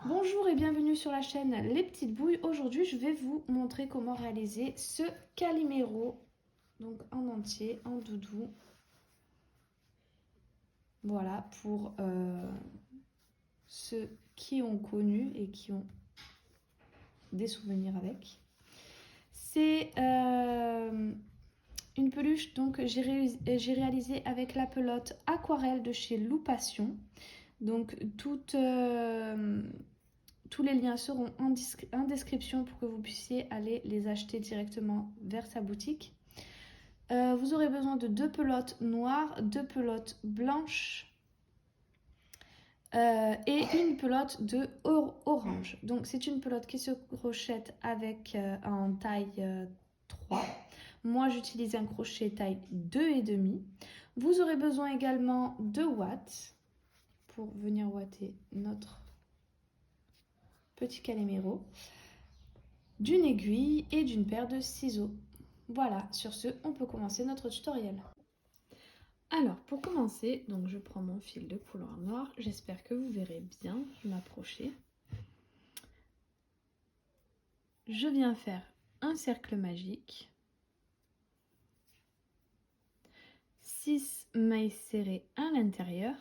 Bonjour et bienvenue sur la chaîne Les Petites Bouilles. Aujourd'hui, je vais vous montrer comment réaliser ce Calimero, donc en entier, en doudou. Voilà, pour ceux qui ont connu et qui ont des souvenirs avec. C'est une peluche donc j'ai réalisé avec la pelote aquarelle de chez Loupation. Donc tous les liens seront en description pour que vous puissiez aller les acheter directement vers sa boutique. Vous aurez besoin de 2 pelotes noires, 2 pelotes blanches et une pelote de orange. Donc c'est une pelote qui se crochette avec en taille 3. Moi j'utilise un crochet taille 2,5. Vous aurez besoin également de watts pour venir ouater notre petit Calimero, d'une aiguille et d'une paire de ciseaux. Voilà, sur ce, on peut commencer notre tutoriel. Alors, pour commencer, donc je prends mon fil de couleur noire. J'espère que vous verrez bien, je vais m'approcher. Je viens faire un cercle magique, 6 mailles serrées à l'intérieur,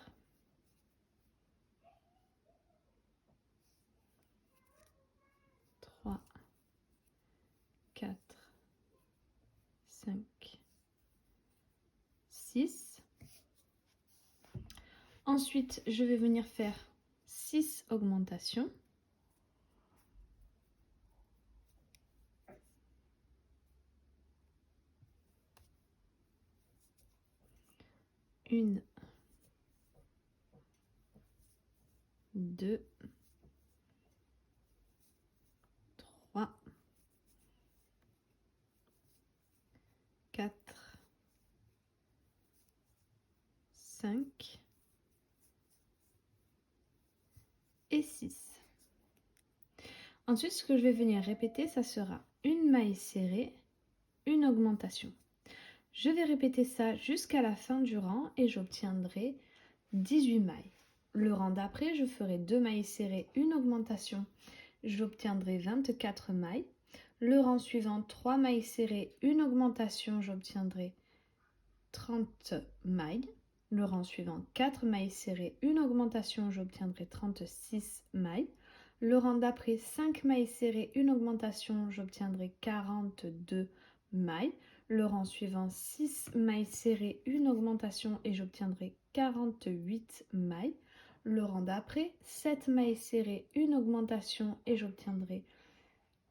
3, 4, 5, 6. Ensuite, je vais venir faire 6 augmentations. Une, 2, 3, 4, 5 et 6. Ensuite, ce que je vais venir répéter, ça sera une maille serrée, une augmentation. Je vais répéter ça jusqu'à la fin du rang et j'obtiendrai 18 mailles. Le rang d'après, je ferai 2 mailles serrées, une augmentation. J'obtiendrai 24 mailles. Le rang suivant, 3 mailles serrées, une augmentation. J'obtiendrai 30 mailles. Le rang suivant, 4 mailles serrées, une augmentation. J'obtiendrai 36 mailles. Le rang d'après, 5 mailles serrées, une augmentation. J'obtiendrai 42 mailles. Le rang suivant, 6 mailles serrées, une augmentation et j'obtiendrai 48 mailles. Le rang d'après, 7 mailles serrées, une augmentation et j'obtiendrai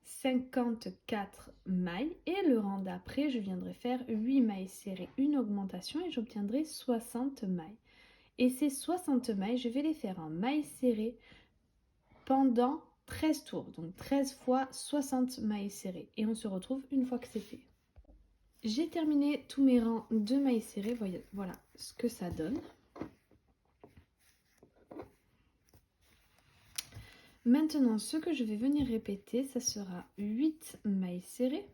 54 mailles. Et le rang d'après, je viendrai faire 8 mailles serrées, une augmentation et j'obtiendrai 60 mailles. Et ces 60 mailles, je vais les faire en mailles serrées pendant 13 tours. Donc 13 fois 60 mailles serrées. Et on se retrouve une fois que c'est fait. J'ai terminé tous mes rangs de mailles serrées, voilà ce que ça donne. Maintenant, ce que je vais venir répéter, ça sera 8 mailles serrées,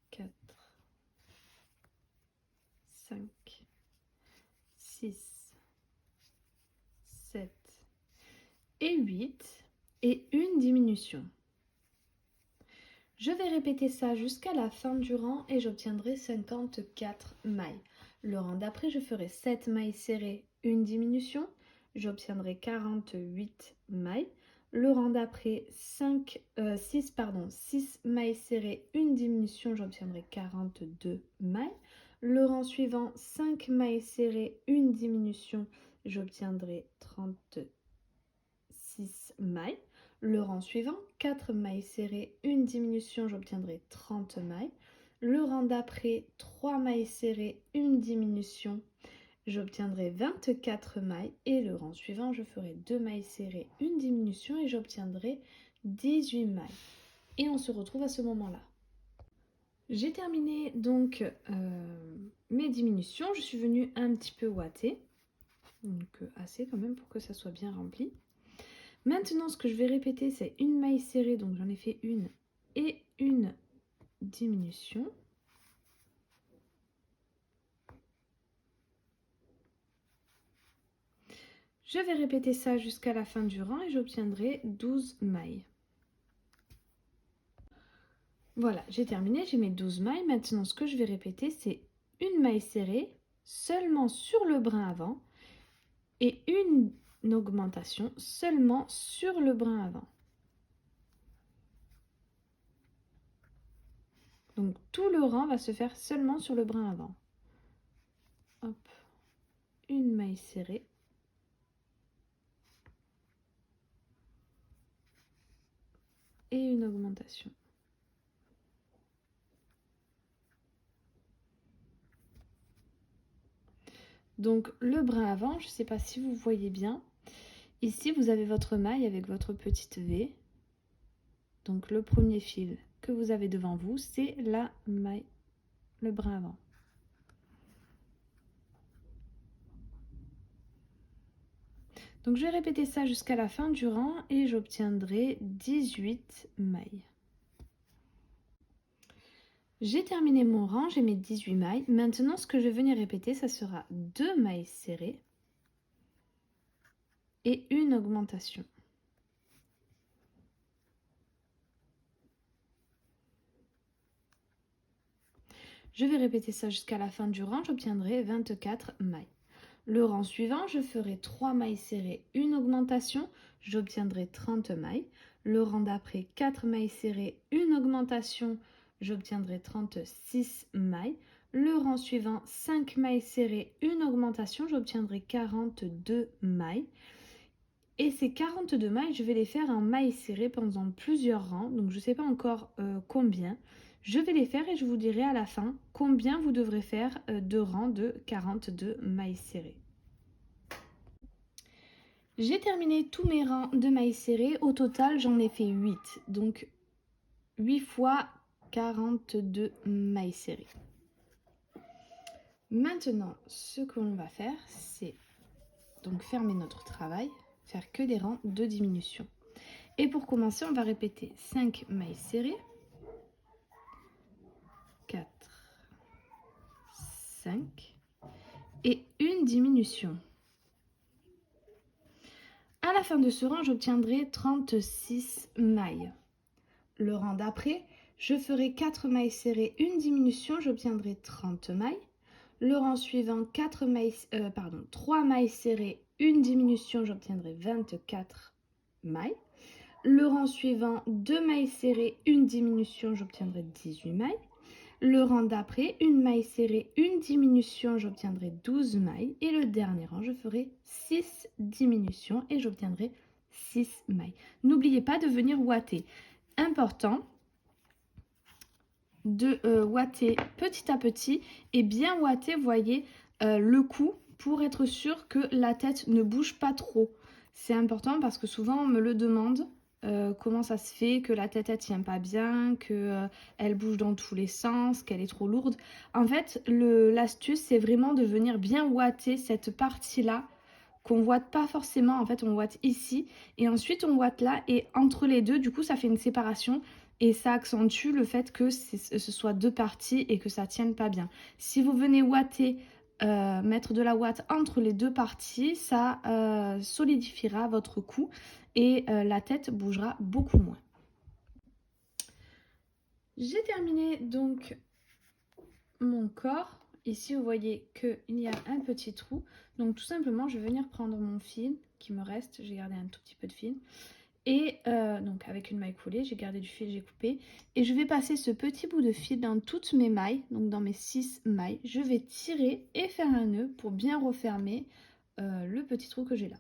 4, 5, 6, 7 et 8 et une diminution. Je vais répéter ça jusqu'à la fin du rang et j'obtiendrai 54 mailles. Le rang d'après, je ferai 7 mailles serrées, une diminution. J'obtiendrai 48 mailles. Le rang d'après, 6 mailles serrées, une diminution. J'obtiendrai 42 mailles. Le rang suivant, 5 mailles serrées, une diminution. J'obtiendrai 36 mailles. Le rang suivant, 4 mailles serrées, une diminution, j'obtiendrai 30 mailles. Le rang d'après, 3 mailles serrées, une diminution, j'obtiendrai 24 mailles. Et le rang suivant, je ferai 2 mailles serrées, une diminution et j'obtiendrai 18 mailles. Et on se retrouve à ce moment-là. J'ai terminé donc mes diminutions. Je suis venue un petit peu ouater, donc assez quand même pour que ça soit bien rempli. Maintenant, ce que je vais répéter, c'est une maille serrée, donc j'en ai fait une et une diminution. Je vais répéter ça jusqu'à la fin du rang et j'obtiendrai 12 mailles. Voilà, j'ai terminé, j'ai mes 12 mailles. Maintenant, ce que je vais répéter, c'est une maille serrée seulement sur le brin avant et une augmentation seulement sur le brin avant. Donc tout le rang va se faire seulement sur le brin avant. Hop, une maille serrée. Et une augmentation. Donc le brin avant, je ne sais pas si vous voyez bien. Ici, vous avez votre maille avec votre petite V. Donc le premier fil que vous avez devant vous, c'est la maille, le brin avant. Donc je vais répéter ça jusqu'à la fin du rang et j'obtiendrai 18 mailles. J'ai terminé mon rang, j'ai mes 18 mailles. Maintenant, ce que je vais venir répéter, ça sera 2 mailles serrées et une augmentation. Je vais répéter ça jusqu'à la fin du rang, j'obtiendrai 24 mailles. Le rang suivant, je ferai 3 mailles serrées, une augmentation, j'obtiendrai 30 mailles. Le rang d'après, 4 mailles serrées, une augmentation, j'obtiendrai 36 mailles. Le rang suivant, 5 mailles serrées, une augmentation, j'obtiendrai 42 mailles. Et ces 42 mailles, je vais les faire en mailles serrées pendant plusieurs rangs, donc je ne sais pas encore combien. Je vais les faire et je vous dirai à la fin combien vous devrez faire de rangs de 42 mailles serrées. J'ai terminé tous mes rangs de mailles serrées. Au total, j'en ai fait 8. Donc 8 fois 42 mailles serrées. Maintenant, ce que l'on va faire, c'est donc fermer notre travail, faire que des rangs de diminution. Et pour commencer, on va répéter 5 mailles serrées. 4, 5 et une diminution. À la fin de ce rang, j'obtiendrai 36 mailles. Le rang d'après, je ferai 4 mailles serrées, une diminution, j'obtiendrai 30 mailles. Le rang suivant, 3 mailles serrées, une diminution, j'obtiendrai 24 mailles. Le rang suivant, 2 mailles serrées, une diminution, j'obtiendrai 18 mailles. Le rang d'après, une maille serrée, une diminution, j'obtiendrai 12 mailles. Et le dernier rang, je ferai 6 diminutions et j'obtiendrai 6 mailles. N'oubliez pas de venir ouater. Important de ouater petit à petit et bien ouater, voyez, le cou pour être sûr que la tête ne bouge pas trop. C'est important parce que souvent on me le demande. Comment ça se fait que la tête elle tient pas bien, que elle bouge dans tous les sens, qu'elle est trop lourde. En fait, l'astuce c'est vraiment de venir bien ouater cette partie-là qu'on ouate pas forcément. En fait, on ouate ici et ensuite on ouate là et entre les deux, du coup, ça fait une séparation et ça accentue le fait que ce soit deux parties et que ça tienne pas bien. Si vous venez ouater, mettre de la ouate entre les deux parties, ça solidifiera votre cou et la tête bougera beaucoup moins. J'ai terminé donc mon corps. Ici, vous voyez qu'il y a un petit trou. Donc tout simplement, je vais venir prendre mon fil qui me reste. J'ai gardé un tout petit peu de fil. Et donc avec une maille coulée, j'ai gardé du fil, j'ai coupé. Et je vais passer ce petit bout de fil dans toutes mes mailles, donc dans mes 6 mailles. Je vais tirer et faire un nœud pour bien refermer le petit trou que j'ai là.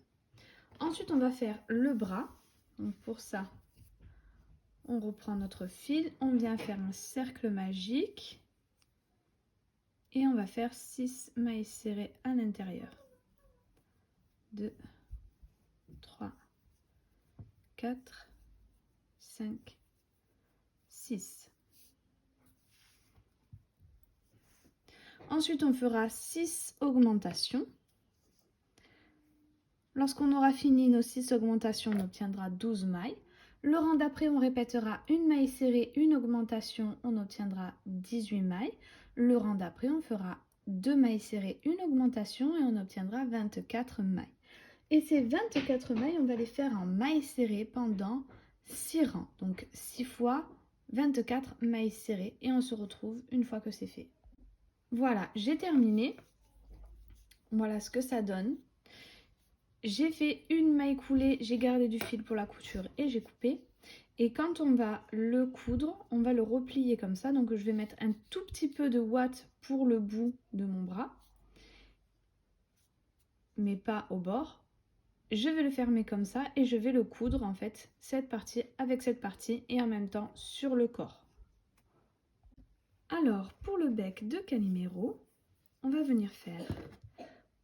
Ensuite, on va faire le bras. Donc pour ça, on reprend notre fil, on vient faire un cercle magique. Et on va faire 6 mailles serrées à l'intérieur. 2, 3, 4, 5, 6. Ensuite, on fera 6 augmentations. Lorsqu'on aura fini nos 6 augmentations, on obtiendra 12 mailles. Le rang d'après, on répétera une maille serrée, une augmentation, on obtiendra 18 mailles. Le rang d'après, on fera 2 mailles serrées, une augmentation et on obtiendra 24 mailles. Et ces 24 mailles, on va les faire en mailles serrées pendant 6 rangs. Donc 6 fois 24 mailles serrées et on se retrouve une fois que c'est fait. Voilà, j'ai terminé. Voilà ce que ça donne. J'ai fait une maille coulée, j'ai gardé du fil pour la couture et j'ai coupé. Et quand on va le coudre, on va le replier comme ça. Donc je vais mettre un tout petit peu de ouate pour le bout de mon bras, mais pas au bord. Je vais le fermer comme ça et je vais le coudre en fait, cette partie avec cette partie et en même temps sur le corps. Alors pour le bec de Calimero, on va venir faire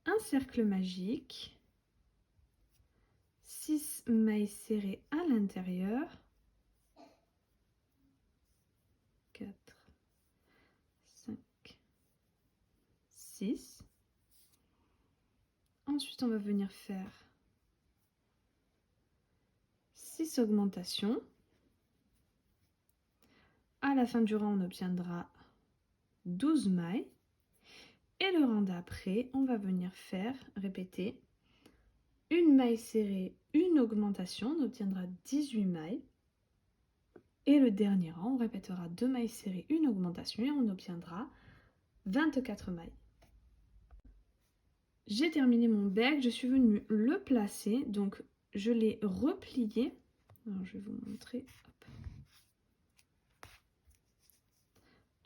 un cercle magique, 6 mailles serrées à l'intérieur, 4, 5, 6. Ensuite, on va venir faire 6 augmentations. À la fin du rang, on obtiendra 12 mailles. Et le rang d'après, on va venir faire, répéter, une maille serrée, une augmentation, on obtiendra 18 mailles. Et le dernier rang, on répétera 2 mailles serrées, une augmentation et on obtiendra 24 mailles. J'ai terminé mon bec, je suis venue le placer, donc je l'ai replié. Alors je vais vous montrer. Hop.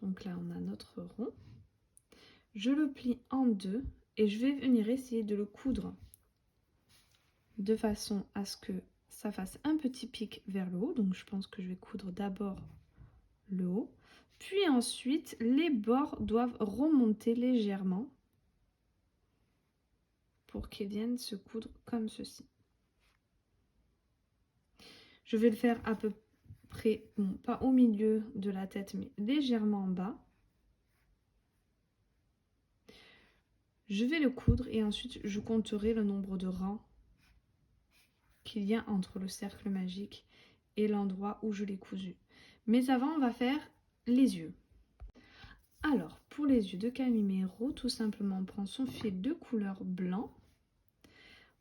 Donc là, on a notre rond. Je le plie en deux et je vais venir essayer de le coudre de façon à ce que ça fasse un petit pic vers le haut. Donc je pense que je vais coudre d'abord le haut. Puis ensuite, les bords doivent remonter légèrement pour qu'ils viennent se coudre comme ceci. Je vais le faire à peu près, bon, pas au milieu de la tête, mais légèrement en bas. Je vais le coudre et ensuite je compterai le nombre de rangs qu'il y a entre le cercle magique et l'endroit où je l'ai cousu. Mais avant, on va faire les yeux. Alors, pour les yeux de Calimero, tout simplement, on prend son fil de couleur blanc.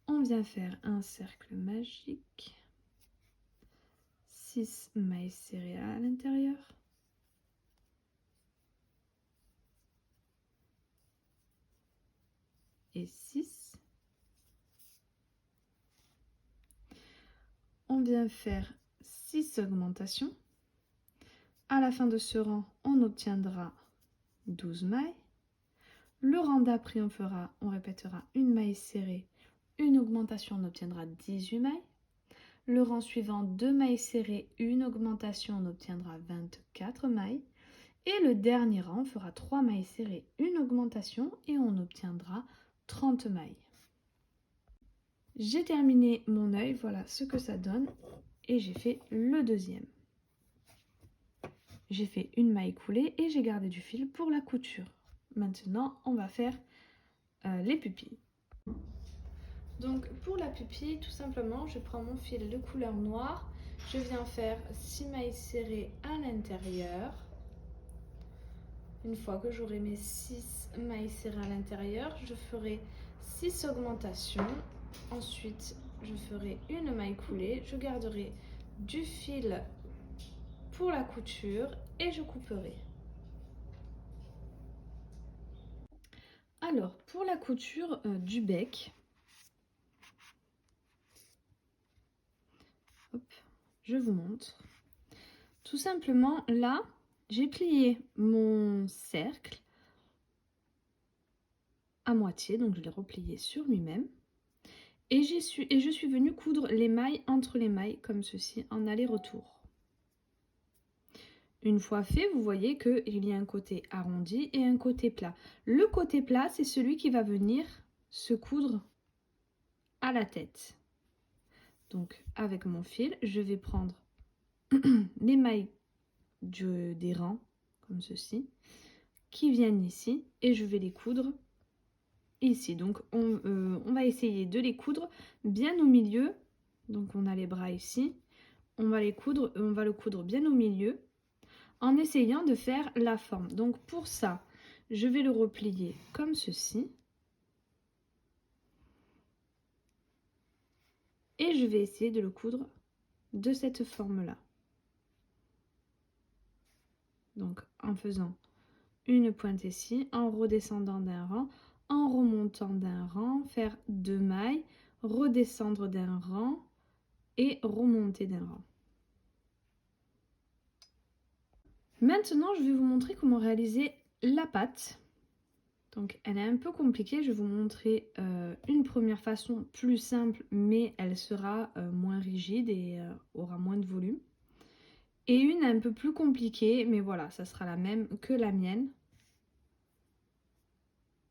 On vient faire un cercle magique. 6 mailles serrées à l'intérieur. Et 6. On vient faire 6 augmentations. À la fin de ce rang, on obtiendra 12 mailles. Le rang d'après, on répétera une maille serrée, une augmentation, on obtiendra 18 mailles. Le rang suivant, 2 mailles serrées, une augmentation, on obtiendra 24 mailles. Et le dernier rang, on fera 3 mailles serrées, une augmentation et on obtiendra 30 mailles. J'ai terminé mon œil, voilà ce que ça donne. Et j'ai fait le deuxième. J'ai fait une maille coulée et j'ai gardé du fil pour la couture. Maintenant, on va faire les pupilles. Donc pour la pupille, tout simplement, je prends mon fil de couleur noire. Je viens faire 6 mailles serrées à l'intérieur. Une fois que j'aurai mes 6 mailles serrées à l'intérieur, je ferai 6 augmentations. Ensuite, je ferai une maille coulée. Je garderai du fil pour la couture et je couperai. Alors, pour la couture du bec, hop, je vous montre. Tout simplement, là, j'ai plié mon cercle à moitié, donc je l'ai replié sur lui-même. Et je suis venue coudre les mailles entre les mailles, comme ceci, en aller-retour. Une fois fait, vous voyez qu'il y a un côté arrondi et un côté plat. Le côté plat, c'est celui qui va venir se coudre à la tête. Donc, avec mon fil, je vais prendre les mailles des rangs, comme ceci, qui viennent ici, et je vais les coudre ici. Donc, on va essayer de les coudre bien au milieu. Donc, on a les bras ici. On va le coudre bien au milieu, en essayant de faire la forme. Donc pour ça, je vais le replier comme ceci. et je vais essayer de le coudre de cette forme-là. Donc en faisant une pointe ici, en redescendant d'un rang, en remontant d'un rang, faire 2 mailles, redescendre d'un rang et remonter d'un rang. Maintenant, je vais vous montrer comment réaliser la patte. Donc elle est un peu compliquée, je vais vous montrer une première façon plus simple, mais elle sera moins rigide et aura moins de volume. Et une un peu plus compliquée, mais voilà, ça sera la même que la mienne.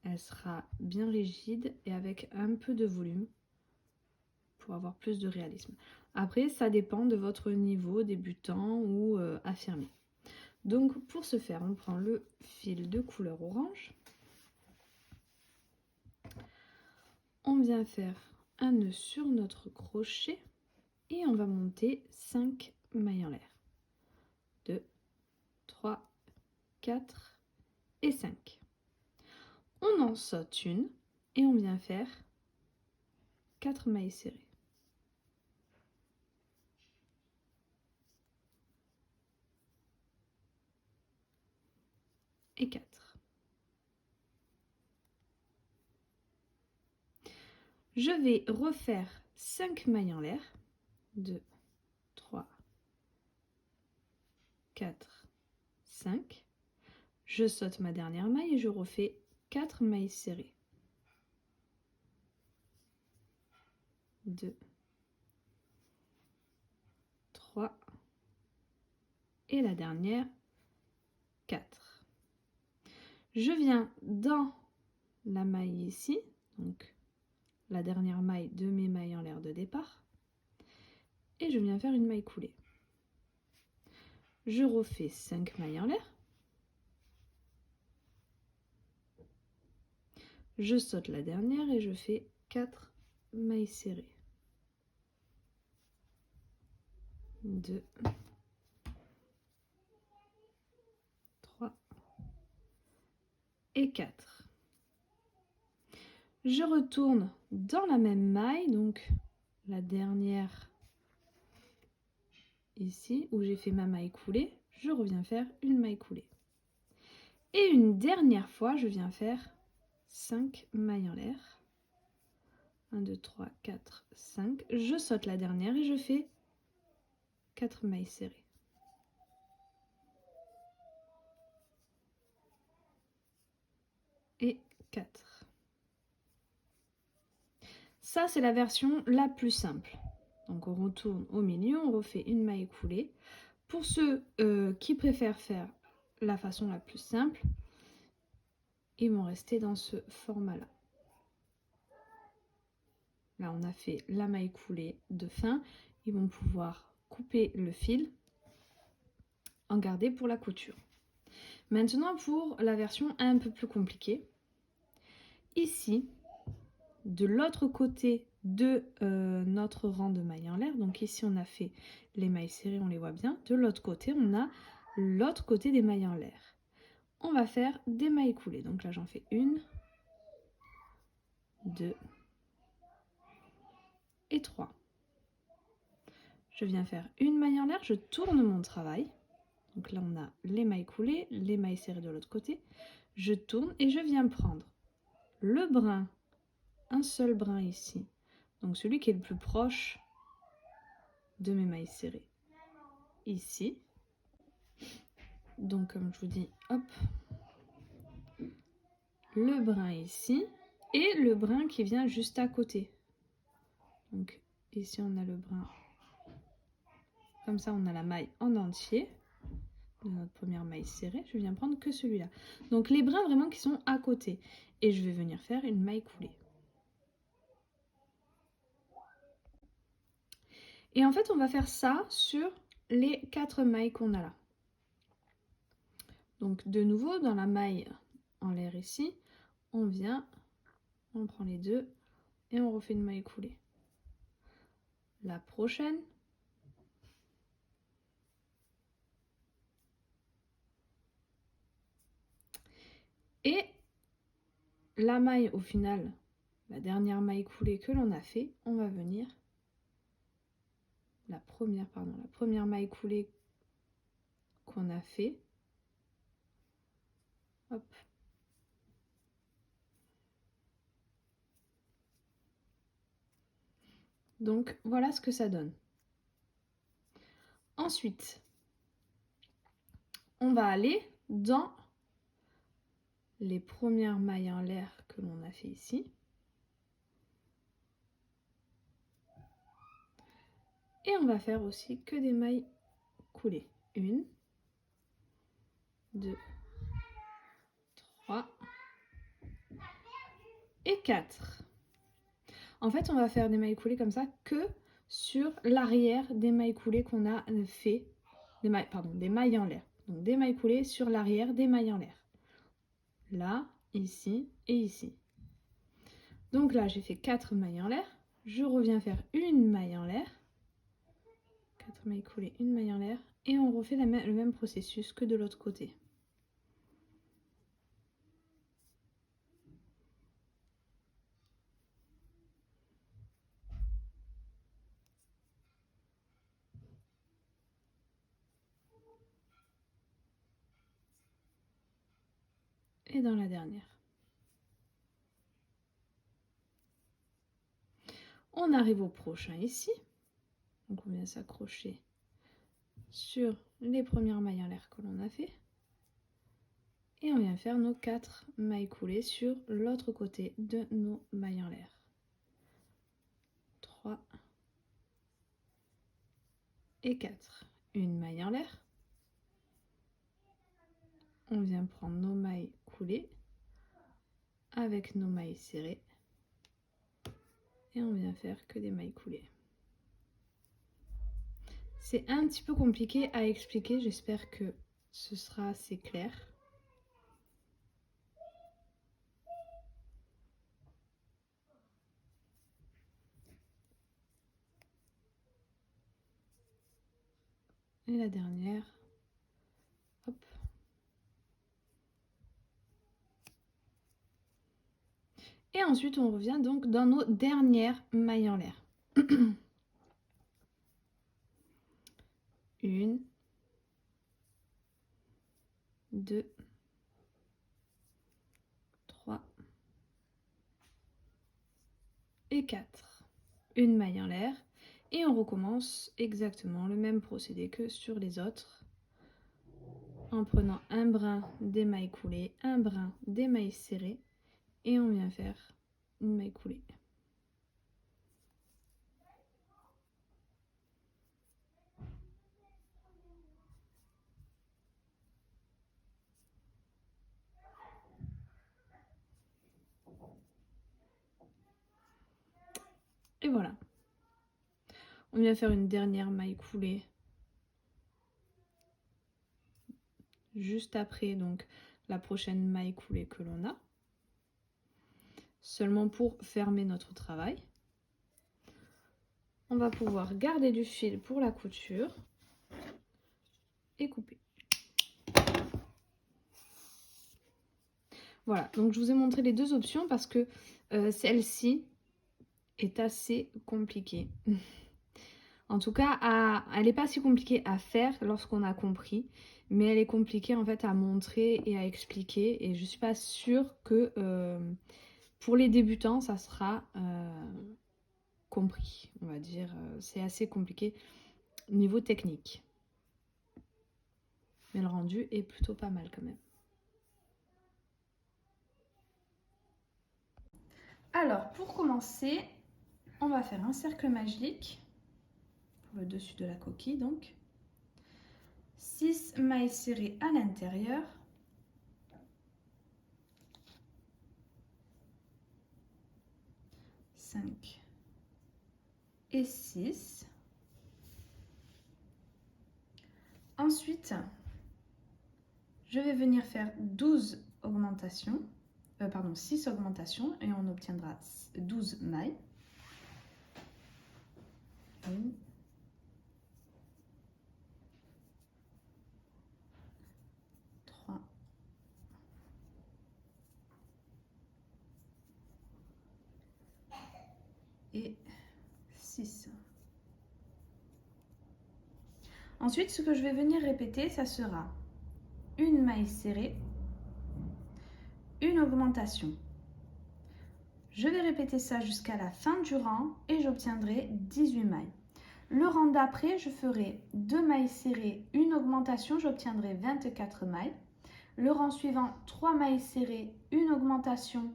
Elle sera bien rigide et avec un peu de volume pour avoir plus de réalisme. Après, ça dépend de votre niveau débutant ou affirmé. Donc pour ce faire, on prend le fil de couleur orange. On vient faire un nœud sur notre crochet et on va monter 5 mailles en l'air. 2, 3, 4 et 5. On en saute une et on vient faire 4 mailles serrées. Et 4. Je vais refaire 5 mailles en l'air. 2, 3, 4, 5. Je saute ma dernière maille et je refais 4 mailles serrées. 2, 3 et la dernière 4. Je viens dans la maille ici, donc la dernière maille de mes mailles en l'air de départ, et je viens faire une maille coulée. Je refais 5 mailles en l'air. Je saute la dernière et je fais 4 mailles serrées. 2, 3 et 4. Je retourne dans la même maille, donc la dernière ici où j'ai fait ma maille coulée, je reviens faire une maille coulée. Et une dernière fois, je viens faire 5 mailles en l'air. 1, 2, 3, 4, 5. Je saute la dernière et je fais 4 mailles serrées. Et 4. Ça, c'est la version la plus simple. Donc on retourne au milieu, on refait une maille coulée. Pour ceux qui préfèrent faire la façon la plus simple, ils vont rester dans ce format-là. Là, on a fait la maille coulée de fin. Ils vont pouvoir couper le fil, en garder pour la couture. Maintenant, pour la version un peu plus compliquée. Ici, de l'autre côté de notre rang de mailles en l'air, donc ici on a fait les mailles serrées, on les voit bien. De l'autre côté, on a l'autre côté des mailles en l'air. On va faire des mailles coulées. Donc là, j'en fais 1, 2 et 3. Je viens faire une maille en l'air, je tourne mon travail. Donc là, on a les mailles coulées, les mailles serrées de l'autre côté. Je tourne et je viens prendre le brin, un seul brin ici. Donc celui qui est le plus proche de mes mailles serrées. Ici. Donc comme je vous dis, hop, le brin ici et le brin qui vient juste à côté. Donc ici on a le brin, comme ça on a la maille en entier de notre première maille serrée. Je viens prendre que celui-là. Donc les brins vraiment qui sont à côté. Et je vais venir faire une maille coulée. Et en fait on va faire ça sur les 4 mailles qu'on a là. Donc de nouveau dans la maille en l'air ici, on vient, on prend les deux et on refait une maille coulée. La prochaine, et la maille au final, la dernière maille coulée que l'on a fait, on va venir la première maille coulée qu'on a fait. Hop. Donc voilà ce que ça donne. Ensuite, on va aller dans les premières mailles en l'air que l'on a fait ici. Et on va faire aussi que des mailles coulées. 1, 2, 3 et 4. En fait, on va faire des mailles coulées comme ça que sur l'arrière des mailles coulées qu'on a fait, des mailles en l'air. Donc des mailles coulées sur l'arrière des mailles en l'air. Là, ici et ici. Donc là, j'ai fait 4 mailles en l'air. Je reviens faire une maille en l'air. 4 mailles coulées, une maille en l'air. Et on refait le même processus que de l'autre côté. Et dans la dernière. On arrive au prochain ici. Donc on vient s'accrocher sur les premières mailles en l'air que l'on a fait. Et on vient faire nos 4 mailles coulées sur l'autre côté de nos mailles en l'air. 3 et 4. Une maille en l'air. On vient prendre nos mailles coulées avec nos mailles serrées. Et on vient faire que des mailles coulées. C'est un petit peu compliqué à expliquer, j'espère que ce sera assez clair. Et la dernière. Hop. Et ensuite, on revient donc dans nos dernières mailles en l'air. 1, 2, 3 et 4. Une maille en l'air. Et on recommence exactement le même procédé que sur les autres. En prenant un brin des mailles coulées, un brin des mailles serrées. Et on vient faire une maille coulée. Et voilà. On vient faire une dernière maille coulée juste après donc la prochaine maille coulée que l'on a. Seulement pour fermer notre travail. On va pouvoir garder du fil pour la couture et couper. Voilà, donc je vous ai montré les deux options parce que celle-ci est assez compliquée. En tout cas, elle n'est pas si compliquée à faire lorsqu'on a compris, mais elle est compliquée en fait à montrer et à expliquer. Et je ne suis pas sûre que pour les débutants, ça sera compris, on va dire. C'est assez compliqué niveau technique. Mais le rendu est plutôt pas mal quand même. Alors, pour commencer, on va faire un cercle magique pour le dessus de la coquille, donc 6 mailles serrées à l'intérieur, 5 et 6. Ensuite, je vais venir faire 12 augmentations, 6 augmentations et on obtiendra 12 mailles. 1, 3, 6. Ensuite, ce que je vais venir répéter, ça sera une maille serrée, une augmentation. Je vais répéter ça jusqu'à la fin du rang et j'obtiendrai 18 mailles. Le rang d'après, je ferai 2 mailles serrées, une augmentation, j'obtiendrai 24 mailles. Le rang suivant, 3 mailles serrées, une augmentation,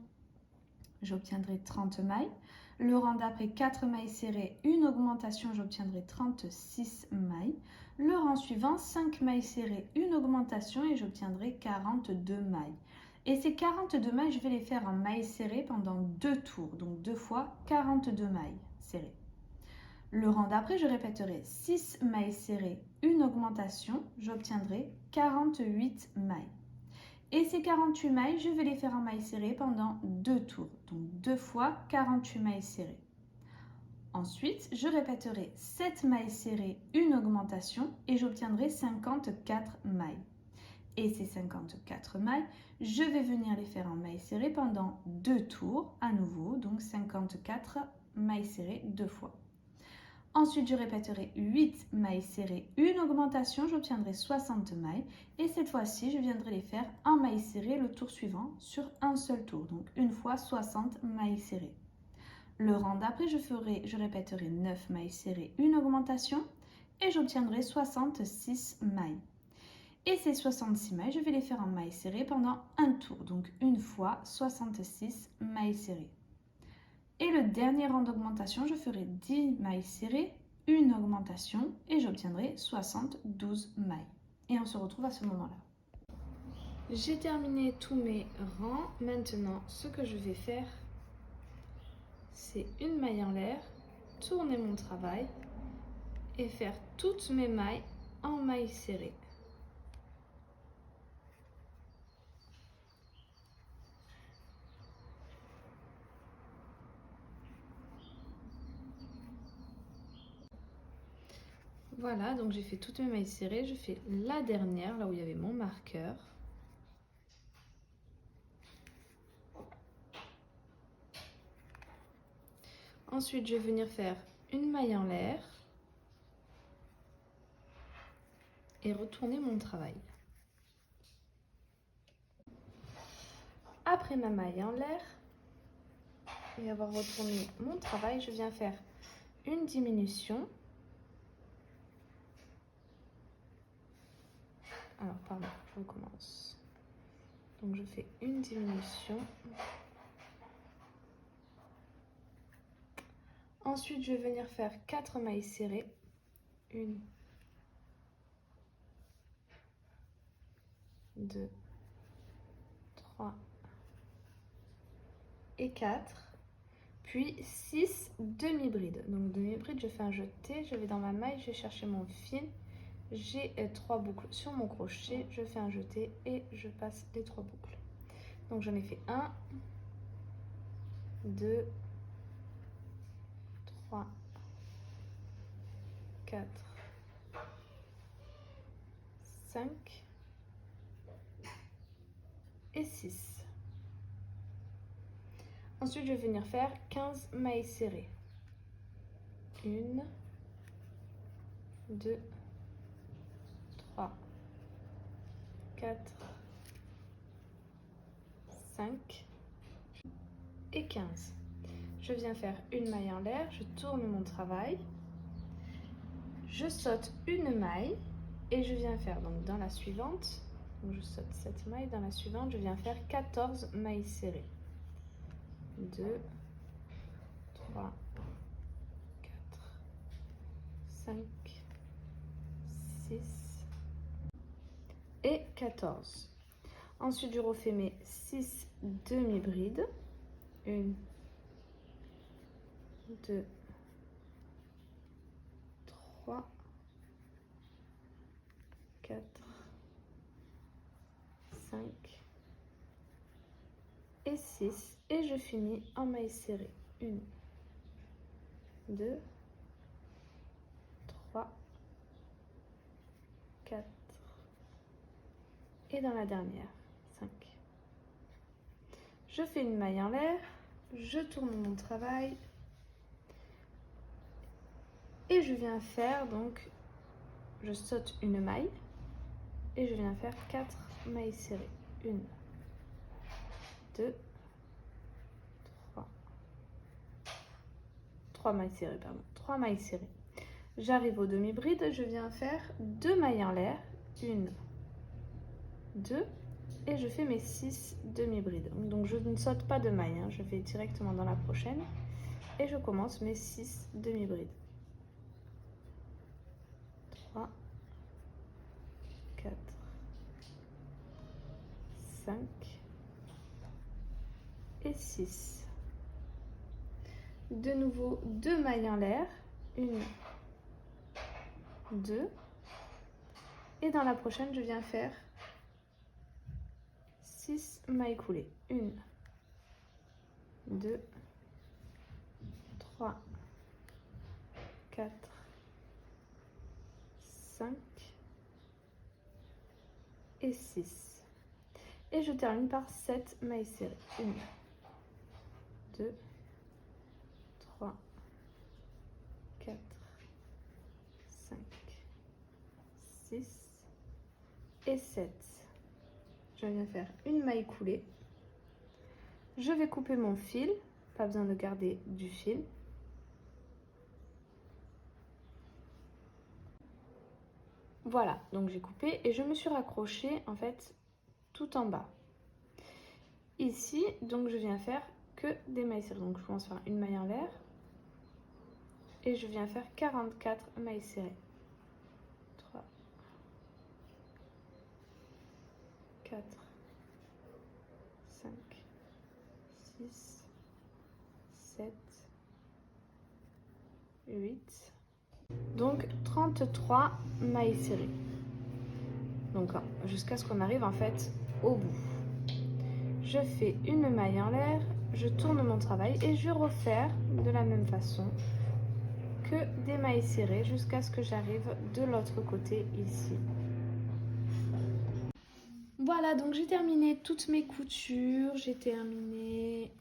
j'obtiendrai 30 mailles. Le rang d'après, 4 mailles serrées, une augmentation, j'obtiendrai 36 mailles. Le rang suivant, 5 mailles serrées, une augmentation et j'obtiendrai 42 mailles. Et ces 42 mailles, je vais les faire en mailles serrées pendant 2 tours, donc 2 fois 42 mailles serrées. Le rang d'après, je répéterai 6 mailles serrées, une augmentation, j'obtiendrai 48 mailles. Et ces 48 mailles, je vais les faire en mailles serrées pendant 2 tours, donc 2 fois 48 mailles serrées. Ensuite, je répéterai 7 mailles serrées, une augmentation et j'obtiendrai 54 mailles. Et ces 54 mailles, je vais venir les faire en mailles serrées pendant 2 tours à nouveau, donc 54 mailles serrées 2 fois. Ensuite, je répéterai 8 mailles serrées, une augmentation, j'obtiendrai 60 mailles. Et cette fois-ci, je viendrai les faire en mailles serrées le tour suivant sur un seul tour, donc une fois 60 mailles serrées. Le rang d'après, je répéterai 9 mailles serrées, une augmentation et j'obtiendrai 66 mailles. Et ces 66 mailles, je vais les faire en mailles serrées pendant un tour, donc une fois 66 mailles serrées. Et le dernier rang d'augmentation, je ferai 10 mailles serrées, une augmentation et j'obtiendrai 72 mailles. Et on se retrouve à ce moment-là. J'ai terminé tous mes rangs. Maintenant, ce que je vais faire, c'est une maille en l'air, tourner mon travail et faire toutes mes mailles en mailles serrées. Voilà, donc j'ai fait toutes mes mailles serrées. Je fais la dernière, là où il y avait mon marqueur. Ensuite, je vais venir faire une maille en l'air et retourner mon travail. Après ma maille en l'air et avoir retourné mon travail, je viens faire une diminution. Alors, pardon, je recommence. Donc, je fais une diminution. Ensuite, je vais venir faire 4 mailles serrées. 1, 2, 3 et 4. Puis 6 demi-brides. Donc, demi-bride, je fais un jeté. Je vais dans ma maille, je vais chercher mon fil. J'ai 3 boucles sur mon crochet. Je fais un jeté et je passe les 3 boucles. Donc, j'en ai fait 1, 2, 3, 4, 5 et 6. Ensuite, je vais venir faire 15 mailles serrées. 1, 2, 3, 4, 5 et 15. Je viens faire une maille en l'air, je tourne mon travail, je saute une maille et je viens faire donc dans la suivante, donc je saute cette maille, dans la suivante je viens faire 14 mailles serrées. 2, 3, 4, 5, 6 et 14. Ensuite, je refais mes 6 demi-brides. 1, 2, 3, 4, 5 et 6. Et je finis en maille serrée. 1, 2, 3, 4 et dans la dernière, 5. Je fais une maille en l'air, je tourne mon travail et je viens faire donc, je saute une maille et je viens faire 4 mailles serrées. 1, 2, 3 mailles serrées, pardon, 3 mailles serrées. J'arrive au demi-bride, je viens faire 2 mailles en l'air, 1, 2, et je fais mes 6 demi-brides. Donc je ne saute pas de mailles, hein, je vais directement dans la prochaine et je commence mes 6 demi-brides. 3, 4, 5 et 6. De nouveau 2 mailles en l'air, 1, 2, et dans la prochaine je viens faire 6 mailles coulées. 1, 2, 3, 4, 5 et 6. Et je termine par 7 mailles serrées. 1, 2, 3, 4, 5, 6 et 7. Je viens faire une maille coulée. Je vais couper mon fil, pas besoin de garder du fil. Voilà, donc j'ai coupé et je me suis raccrochée en fait tout en bas. Ici, donc je viens faire que des mailles serrées. Donc je commence par une maille en l'air et je viens faire 44 mailles serrées. 3, 4, 5, 6, 7, 8. Donc 33 mailles serrées. Donc jusqu'à ce qu'on arrive en fait au bout. Je fais une maille en l'air, je tourne mon travail et je refaire de la même façon que des mailles serrées jusqu'à ce que j'arrive de l'autre côté ici. Voilà, donc j'ai terminé toutes mes coutures, j'ai terminé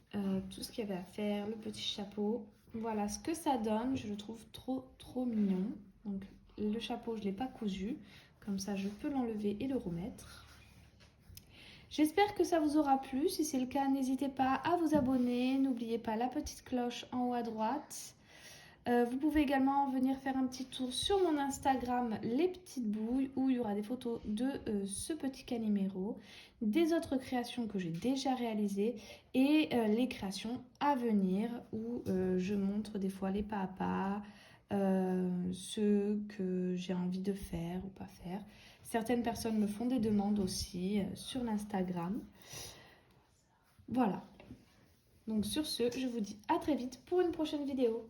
tout ce qu'il y avait à faire, le petit chapeau. Voilà ce que ça donne, je le trouve trop mignon. Donc le chapeau, je ne l'ai pas cousu, comme ça je peux l'enlever et le remettre. J'espère que ça vous aura plu, si c'est le cas, n'hésitez pas à vous abonner, n'oubliez pas la petite cloche en haut à droite. Vous pouvez également venir faire un petit tour sur mon Instagram Les Petites Bouilles où il y aura des photos de ce petit Calimero, des autres créations que j'ai déjà réalisées et les créations à venir où je montre des fois les pas à pas, ce que j'ai envie de faire ou pas faire. Certaines personnes me font des demandes aussi sur l'Instagram. Voilà. Donc sur ce, je vous dis à très vite pour une prochaine vidéo.